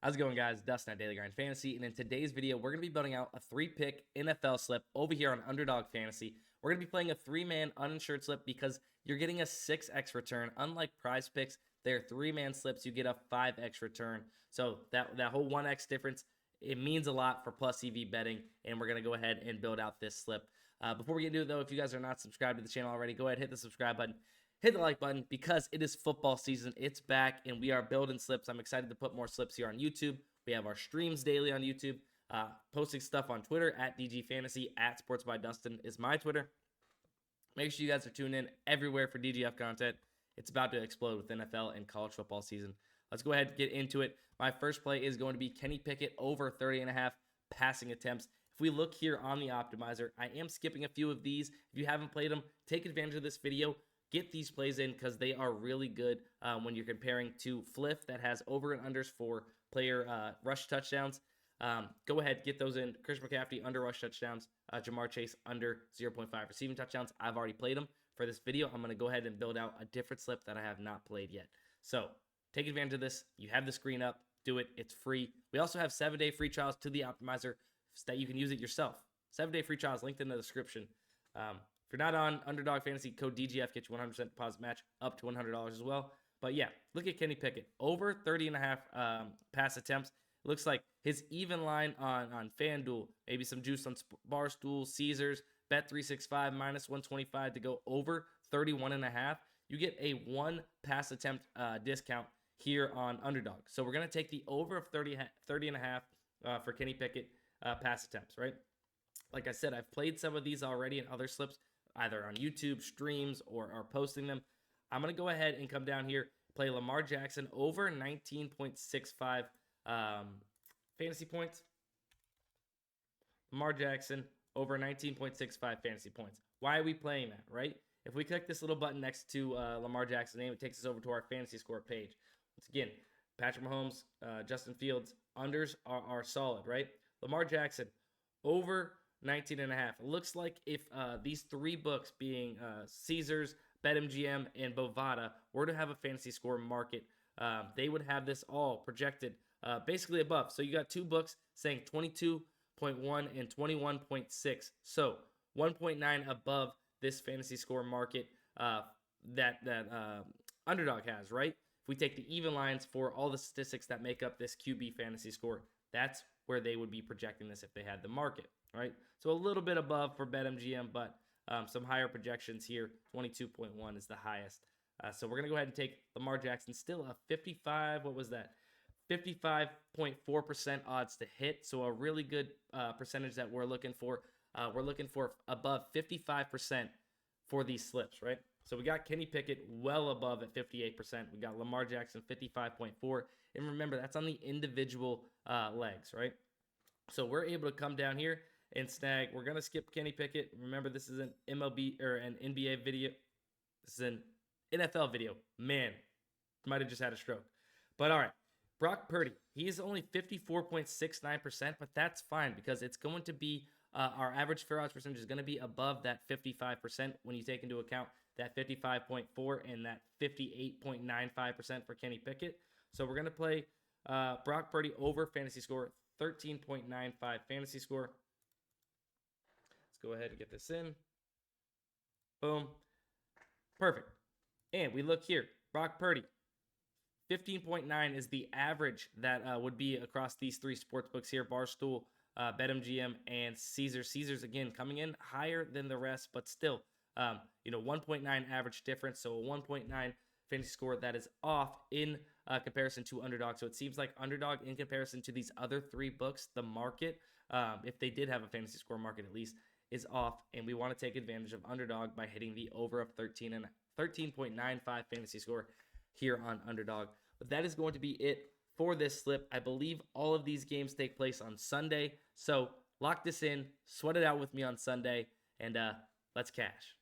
How's it going, guys? Dustin at Daily Grind Fantasy, and in today's video, we're going to be building out a 3-pick NFL slip over here on Underdog Fantasy. We're going to be playing a 3-man uninsured slip because you're getting a 6x return. Unlike PrizePicks, they're 3-man slips. You get a 5x return. So that whole 1x difference, it means a lot for plus EV betting, and we're going to go ahead and build out this slip. Before we get into it, though, if you guys are not subscribed to the channel already, go ahead, hit the subscribe button. Hit the like button because it is football season. It's back, and we are building slips. I'm excited to put more slips here on YouTube. We have our streams daily on YouTube, posting stuff on Twitter at DG Fantasy, at Sports by Dustin is my Twitter. Make sure you guys are tuned in everywhere for DGF content. It's about to explode with NFL and college football season. Let's go ahead and get into it. My first play is going to be Kenny Pickett over 30.5 passing attempts. If we look here on the Optimizer, I am skipping a few of these. If you haven't played them, take advantage of this video. Get these plays in because they are really good when you're comparing to Fliff that has over and unders for player rush touchdowns. Go ahead, get those in. Christian McCaffrey under rush touchdowns. Jamar Chase under 0.5 receiving touchdowns. I've already played them. For this video, I'm going to go ahead and build out a different slip that I have not played yet. So take advantage of this. You have the screen up. Do it. It's free. We also have 7-day free trials to the Optimizer so that you can use it yourself. 7-day free trials linked in the description. If you're not on Underdog Fantasy, code DGF gets you 100% deposit match up to $100 as well. But yeah, look at Kenny Pickett. Over 30.5 pass attempts. It looks like his even line on FanDuel, maybe some juice on Barstool, Caesars, Bet365, minus 125 to go over 31.5. You get a 1 pass attempt discount here on Underdog. So we're going to take the over of 30.5 for Kenny Pickett pass attempts, right? Like I said, I've played some of these already in other slips, either on YouTube, streams, or posting them. I'm going to go ahead and come down here, play Lamar Jackson over 19.65 fantasy points. Lamar Jackson over 19.65 fantasy points. Why are we playing that, right? If we click this little button next to Lamar Jackson's name, it takes us over to our fantasy score page. Once again, Patrick Mahomes, Justin Fields, unders are solid, right? Lamar Jackson over 19.5. It looks like if these 3 books, being Caesars, BetMGM, and Bovada, were to have a fantasy score market, they would have this all projected basically above. So you got 2 books saying 22.1 and 21.6. So 1.9 above this fantasy score market that Underdog has, right? If we take the even lines for all the statistics that make up this QB fantasy score, that's where they would be projecting this if they had the market, right? So a little bit above for BetMGM, but some higher projections here. 22.1 is the highest. So we're going to go ahead and take Lamar Jackson, still a 55, what was that? 55.4% odds to hit. So a really good percentage that we're looking for. We're looking for above 55% for these slips, right? So we got Kenny Pickett well above at 58%. We got Lamar Jackson 55.4. And remember, that's on the individual legs, right? So we're able to come down here and snag. We're going to skip Kenny Pickett. Remember, this is an MLB or an NBA video. This is an NFL video. Man, might have just had a stroke. But all right, Brock Purdy. He's only 54.69%, but that's fine because it's going to be our average fair odds percentage is going to be above that 55% when you take into account that 55.4 and that 58.95% for Kenny Pickett. So we're going to play Brock Purdy over fantasy score, 13.95 fantasy score. Let's go ahead and get this in. Boom. Perfect. And we look here. Brock Purdy, 15.9 is the average that would be across these 3 sports books here. Barstool, BetMGM, and Caesars. Caesars, again, coming in higher than the rest, but still, 1.9 average difference. So a 1.9 fantasy score that is off in comparison to Underdog. So it seems like Underdog, in comparison to these other 3 books, the market, if they did have a fantasy score market at least, is off. And we want to take advantage of Underdog by hitting the over of 13.95 fantasy score here on Underdog. But that is going to be it for this slip. I believe all of these games take place on Sunday. So lock this in, sweat it out with me on Sunday, and let's cash.